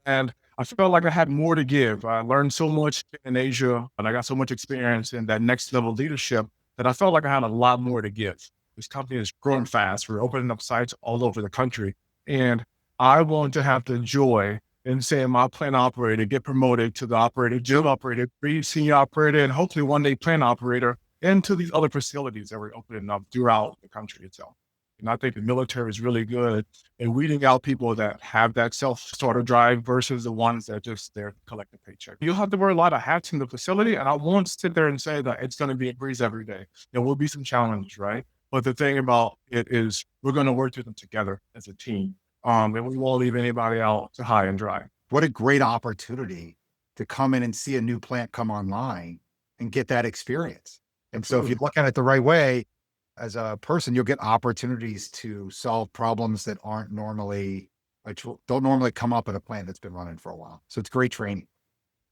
And I felt like I had more to give. I learned so much in Asia, and I got so much experience in that next level leadership that I felt like I had a lot more to give. This company is growing fast. We're opening up sites all over the country. And I want to have the joy in seeing my plant operator get promoted to the operator, gym operator, be senior operator, and hopefully one day plant operator into these other facilities that we're opening up throughout the country itself. And I think the military is really good in weeding out people that have that self-starter drive versus the ones that just there to collect a paycheck. You'll have to wear a lot of hats in the facility, and I won't sit there and say that it's going to be a breeze every day. There will be some challenges, right? But the thing about it is we're going to work through them together as a team. And we won't leave anybody out to high and dry. What a great opportunity to come in and see a new plant come online and get that experience. And so if you Absolutely. look at it the right way, as a person, you'll get opportunities to solve problems that aren't normally, which don't normally come up at a plant that's been running for a while. So it's great training.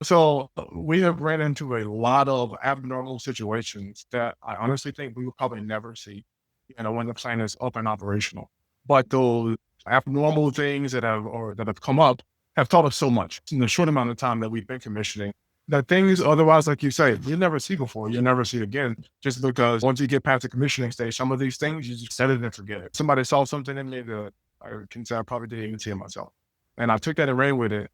So we have ran into a lot of abnormal situations that I honestly think we will probably never see, when the plant is up and operational. But those abnormal things that have come up have taught us so much in the short amount of time that we've been commissioning. That things otherwise, like you say, you never see before, you never see again, just because once you get past the commissioning stage, some of these things you just set it and forget it. Somebody saw something in me that I can say I probably didn't even see it myself. And I took that and ran with it.